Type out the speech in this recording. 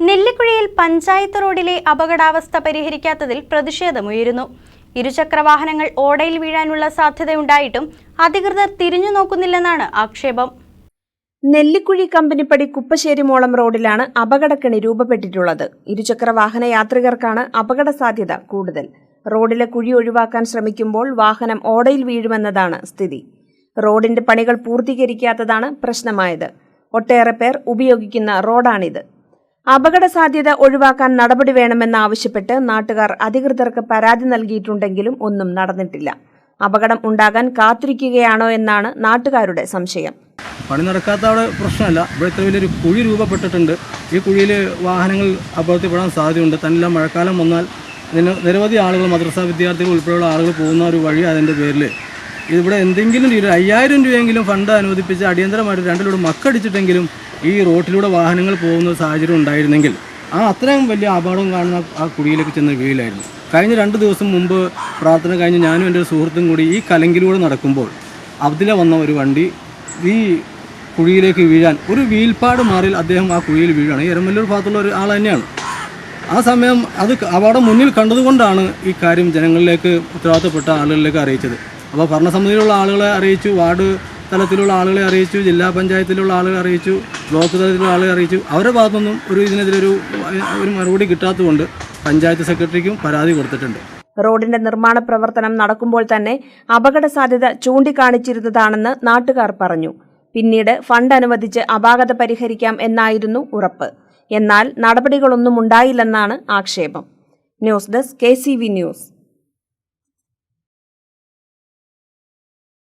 നെല്ലിക്കുഴിയിൽ പഞ്ചായത്ത് റോഡിലെ അപകടാവസ്ഥ പരിഹരിക്കാത്തതിൽ പ്രതിഷേധമുയരുന്നു. ഇരുചക്രവാഹനങ്ങൾ ഓടയിൽ വീഴാനുള്ള സാധ്യതയുണ്ടായിട്ടും അധികൃതർ തിരിഞ്ഞു നോക്കുന്നില്ലെന്നാണ് ആക്ഷേപം. നെല്ലിക്കുഴി കമ്പനിപ്പടി കുപ്പശ്ശേരിമോളം റോഡിലാണ് അപകടക്കെണി രൂപപ്പെട്ടിട്ടുള്ളത്. ഇരുചക്രവാഹന യാത്രികർക്കാണ് അപകട സാധ്യത കൂടുതൽ. റോഡിലെ കുഴി ഒഴിവാക്കാൻ ശ്രമിക്കുമ്പോൾ വാഹനം ഓടയിൽ വീഴുമെന്നതാണ് സ്ഥിതി. റോഡിന്റെ പണികൾ പൂർത്തീകരിക്കാത്തതാണ് പ്രശ്നമായത്. ഒട്ടേറെ പേർ ഉപയോഗിക്കുന്ന റോഡാണിത്. അപകട സാധ്യത ഒഴിവാക്കാൻ നടപടി വേണമെന്നാവശ്യപ്പെട്ട് നാട്ടുകാർ അധികൃതർക്ക് പരാതി നൽകിയിട്ടുണ്ടെങ്കിലും ഒന്നും നടന്നിട്ടില്ല. അപകടം ഉണ്ടാകാൻ കാത്തിരിക്കുകയാണോ എന്നാണ് നാട്ടുകാരുടെ സംശയം. പണി നടക്കാത്ത അവിടെ പ്രശ്നമല്ല. ഇവിടെ ഇത്ര വലിയൊരു കുഴി രൂപപ്പെട്ടിട്ടുണ്ട്. ഈ കുഴിയിൽ വാഹനങ്ങൾ അപകടത്തിൽപ്പെടാൻ സാധ്യതയുണ്ട്. തന്നെല്ലാം മഴക്കാലം വന്നാൽ നിരവധി ആളുകൾ, മദ്രസ വിദ്യാർത്ഥികൾ ഉൾപ്പെടെയുള്ള ആളുകൾ പോകുന്ന ഒരു വഴി. അതിൻ്റെ പേരിൽ ഇവിടെ എന്തെങ്കിലും 5000 രൂപയെങ്കിലും ഫണ്ട് അനുവദിപ്പിച്ച് അടിയന്തരമായിട്ട് 2 ലോഡ് മക്കടിച്ചിട്ടെങ്കിലും ഈ റോട്ടിലൂടെ വാഹനങ്ങൾ പോകുന്ന സാഹചര്യം ഉണ്ടായിരുന്നെങ്കിൽ അത്രയും വലിയ അപകടം കാണുന്ന ആ കുഴിയിലേക്ക് ചെന്ന് വീഴിലായിരുന്നു. കഴിഞ്ഞ 2 ദിവസം മുമ്പ് പ്രാർത്ഥന കഴിഞ്ഞ് ഞാനും എൻ്റെ ഒരു സുഹൃത്തും കൂടി ഈ കലങ്കിലൂടെ നടക്കുമ്പോൾ അതിലെ വന്ന ഒരു വണ്ടി ഈ കുഴിയിലേക്ക് വീഴാൻ ഒരു വീൽപ്പാട് മാറിൽ അദ്ദേഹം ആ കുഴിയിൽ വീഴാണ്. ഈ എരമല്ലൂർ ഭാഗത്തുള്ള ഒരു ആൾ തന്നെയാണ്. ആ സമയം അത് അപകടം മുന്നിൽ കണ്ടതുകൊണ്ടാണ് ഈ കാര്യം ജനങ്ങളിലേക്ക്, ഉത്തരവാദിത്തപ്പെട്ട ആളുകളിലേക്ക് അറിയിച്ചത്. അപ്പോൾ ഭരണസമിതിയിലുള്ള ആളുകളെ അറിയിച്ചു, വാർഡ് തലത്തിലുള്ള ആളുകളെ അറിയിച്ചു, ജില്ലാ പഞ്ചായത്തിലുള്ള ആളുകളെ അറിയിച്ചു, ബ്ലോക്ക് തലത്തിലുള്ള ആളുകളെ അറിയിച്ചു. അവരുടെ ഭാഗത്തൊന്നും ഇതിനെതിരൊരു മറുപടി കിട്ടാത്തതുകൊണ്ട് പഞ്ചായത്ത് സെക്രട്ടറിക്കും പരാതി കൊടുത്തിട്ടുണ്ട്. റോഡിന്റെ നിർമ്മാണ പ്രവർത്തനം നടക്കുമ്പോൾ തന്നെ അപകട സാധ്യത ചൂണ്ടിക്കാണിച്ചിരുന്നതാണെന്ന് നാട്ടുകാർ പറഞ്ഞു. പിന്നീട് ഫണ്ട് അനുവദിച്ച് അപാകത പരിഹരിക്കാം എന്നായിരുന്നു ഉറപ്പ്. എന്നാൽ നടപടികളൊന്നും ഉണ്ടായില്ലെന്നാണ് ആക്ഷേപം. News desk KCV news.